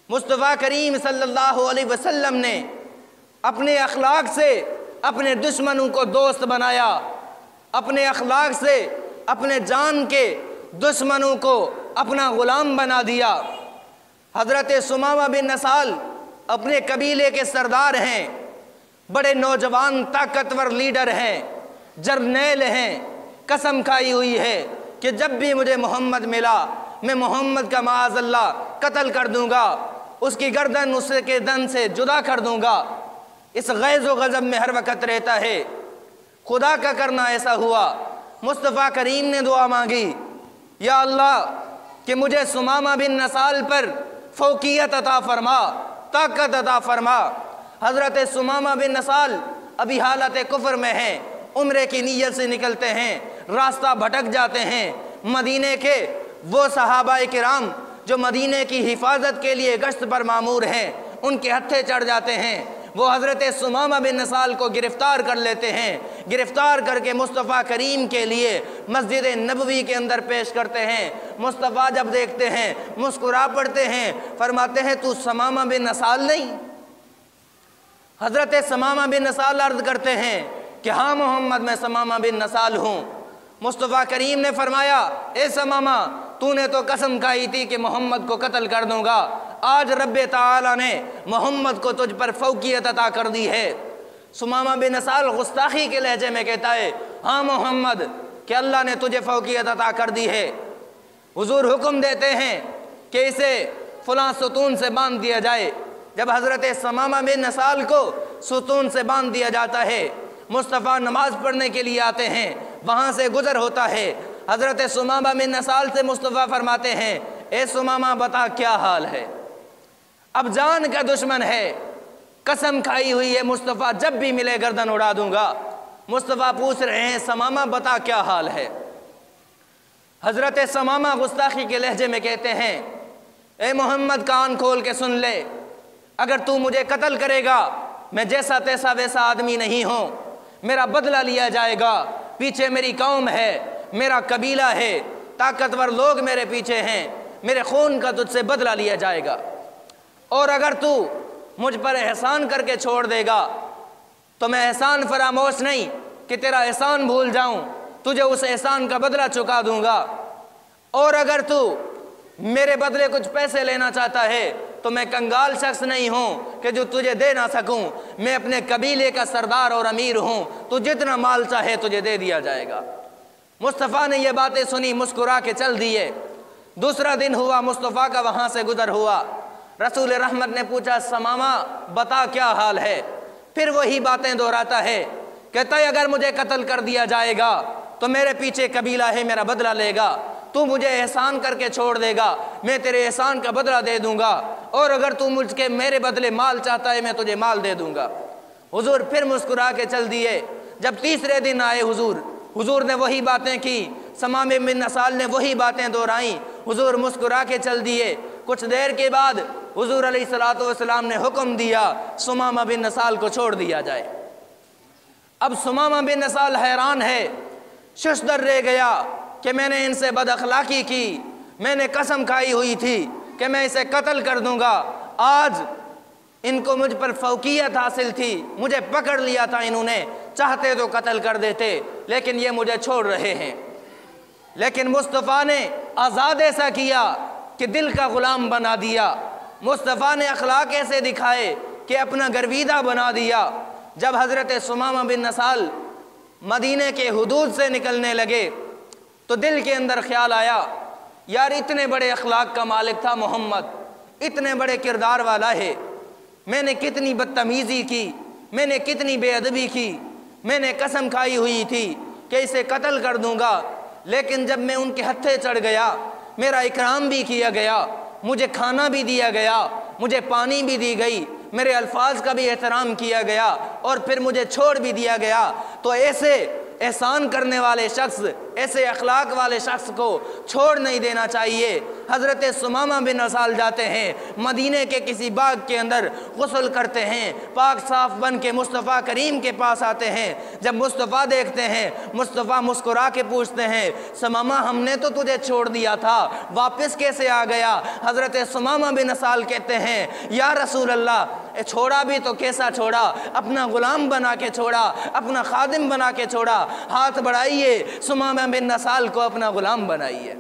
مصطفیٰ کریم صلی اللہ علیہ وسلم نے اپنے اخلاق سے اپنے دشمنوں کو دوست بنایا، اپنے اخلاق سے اپنے جان کے دشمنوں کو اپنا غلام بنا دیا۔ حضرت ثمامہ بن نسال اپنے قبیلے کے سردار ہیں، بڑے نوجوان طاقتور لیڈر ہیں، جرنیل ہیں۔ قسم کھائی ہوئی ہے کہ جب بھی مجھے محمد ملا میں محمد کا معاذ اللہ قتل کر دوں گا، اس کی گردن اس کے دن سے جدا کر دوں گا۔ اس غیظ و غضب میں ہر وقت رہتا ہے۔ خدا کا کرنا ایسا ہوا، مصطفیٰ کریم نے دعا مانگی، یا اللہ کہ مجھے ثمامہ بن نسال پر فوقیت عطا فرما، طاقت عطا فرما۔ حضرت ثمامہ بن نسال ابھی حالت کفر میں ہیں، عمرے کی نیت سے نکلتے ہیں، راستہ بھٹک جاتے ہیں۔ مدینے کے وہ صحابہ کرام جو مدینے کی حفاظت کے لیے گشت پر مامور ہیں، ان کے ہتھے چڑھ جاتے ہیں۔ وہ حضرت ثمامہ بن نسال کو گرفتار کر لیتے ہیں، گرفتار کر کے مصطفیٰ کریم کے لیے مسجد نبوی کے اندر پیش کرتے ہیں۔ مصطفیٰ جب دیکھتے ہیں مسکرا پڑتے ہیں، فرماتے ہیں تو ثمامہ بن نسال نہیں؟ حضرت ثمامہ بن نسال عرض کرتے ہیں کہ ہاں محمد میں ثمامہ بن نسال ہوں۔ مصطفیٰ کریم نے فرمایا، اے ثمامہ تو نے تو قسم کھائی تھی کہ محمد کو قتل کر دوں گا، آج رب تعالیٰ نے محمد کو تجھ پر فوقیت عطا کر دی ہے۔ ثمامہ بن نسال گستاخی کے لہجے میں کہتا ہے، ہاں محمد کہ اللہ نے تجھے فوقیت عطا کر دی ہے۔ حضور حکم دیتے ہیں کہ اسے فلاں ستون سے باندھ دیا جائے۔ جب حضرت ثمامہ بن نسال کو ستون سے باندھ دیا جاتا ہے، مصطفیٰ نماز پڑھنے کے لیے آتے ہیں، وہاں سے گزر ہوتا ہے۔ حضرت ثمامہ بن نسال سے مصطفیٰ فرماتے ہیں، اے ثمامہ بتا کیا حال ہے؟ اب جان کا دشمن ہے، قسم کھائی ہوئی ہے مصطفیٰ جب بھی ملے گردن اڑا دوں گا۔ مصطفیٰ پوچھ رہے ہیں، ثمامہ بتا کیا حال ہے؟ حضرت ثمامہ گستاخی کے لہجے میں کہتے ہیں، اے محمد کان کھول کے سن لے، اگر تو مجھے قتل کرے گا میں جیسا تیسا ویسا آدمی نہیں ہوں، میرا بدلہ لیا جائے گا۔ پیچھے میری قوم ہے، میرا قبیلہ ہے، طاقتور لوگ میرے پیچھے ہیں، میرے خون کا تجھ سے بدلہ لیا جائے گا۔ اور اگر تو مجھ پر احسان کر کے چھوڑ دے گا تو میں احسان فراموش نہیں کہ تیرا احسان بھول جاؤں، تجھے اس احسان کا بدلہ چکا دوں گا۔ اور اگر تو میرے بدلے کچھ پیسے لینا چاہتا ہے تو میں کنگال شخص نہیں ہوں کہ جو تجھے دے نہ سکوں، میں اپنے قبیلے کا سردار اور امیر ہوں، تو جتنا مال چاہے تجھے دے دیا جائے گا۔ مصطفیٰ نے یہ باتیں سنی، مسکرا کے چل دیے۔ دوسرا دن ہوا، مصطفیٰ کا وہاں سے گزر ہوا۔ رسول رحمت نے پوچھا، ثمامہ بتا کیا حال ہے؟ پھر وہی باتیں دہراتا ہے، کہتا ہے اگر مجھے قتل کر دیا جائے گا تو میرے پیچھے قبیلہ ہے، میرا بدلہ لے گا۔ تو مجھے احسان کر کے چھوڑ دے گا، میں تیرے احسان کا بدلہ دے دوں گا۔ اور اگر تو مجھ کے میرے بدلے مال چاہتا ہے میں تجھے مال دے دوں گا۔ حضور پھر مسکرا کے چل دیے۔ جب تیسرے دن آئے حضور نے وہی باتیں کی، ثمامہ بن نسال نے وہی باتیں دہرائیں، حضور مسکرا کے چل دیے۔ کچھ دیر کے بعد حضور علیہ الصلوۃ والسلام نے حکم دیا ثمامہ بن نسال کو چھوڑ دیا جائے۔ اب ثمامہ بن نسال حیران ہے، ششدر رہ گیا کہ میں نے ان سے بد اخلاقی کی، میں نے قسم کھائی ہوئی تھی کہ میں اسے قتل کر دوں گا، آج ان کو مجھ پر فوقیت حاصل تھی، مجھے پکڑ لیا تھا انہوں نے، چاہتے تو قتل کر دیتے لیکن یہ مجھے چھوڑ رہے ہیں۔ لیکن مصطفیٰ نے آزاد ایسا کیا کہ دل کا غلام بنا دیا۔ مصطفیٰ نے اخلاق ایسے دکھائے کہ اپنا گرویدہ بنا دیا۔ جب حضرت ثمامہ بن نسال مدینے کے حدود سے نکلنے لگے تو دل کے اندر خیال آیا، یار اتنے بڑے اخلاق کا مالک تھا محمد، اتنے بڑے کردار والا ہے، میں نے کتنی بدتمیزی کی، میں نے کتنی بے ادبی کی، میں نے قسم کھائی ہوئی تھی کہ اسے قتل کر دوں گا، لیکن جب میں ان کے ہتھے چڑھ گیا، میرا اکرام بھی کیا گیا، مجھے کھانا بھی دیا گیا، مجھے پانی بھی دی گئی، میرے الفاظ کا بھی احترام کیا گیا اور پھر مجھے چھوڑ بھی دیا گیا، تو احسان کرنے والے شخص، ایسے اخلاق والے شخص کو چھوڑ نہیں دینا چاہیے۔ حضرت ثمامہ بن اسال جاتے ہیں، مدینہ کے کسی باغ کے اندر غسل کرتے ہیں، پاک صاف بن کے مصطفیٰ کریم کے پاس آتے ہیں۔ جب مصطفیٰ دیکھتے ہیں، مصطفیٰ مسکرا کے پوچھتے ہیں ثمامہ ہم نے تو تجھے چھوڑ دیا تھا، واپس کیسے آ گیا؟ حضرت ثمامہ بن اسال کہتے ہیں یا رسول اللہ چھوڑا بھی تو کیسا چھوڑا، اپنا غلام بنا کے چھوڑا، اپنا خادم بنا کے چھوڑا، ہاتھ بڑھائیے ثمامہ بن اسال کو اپنا غلام بنائیے۔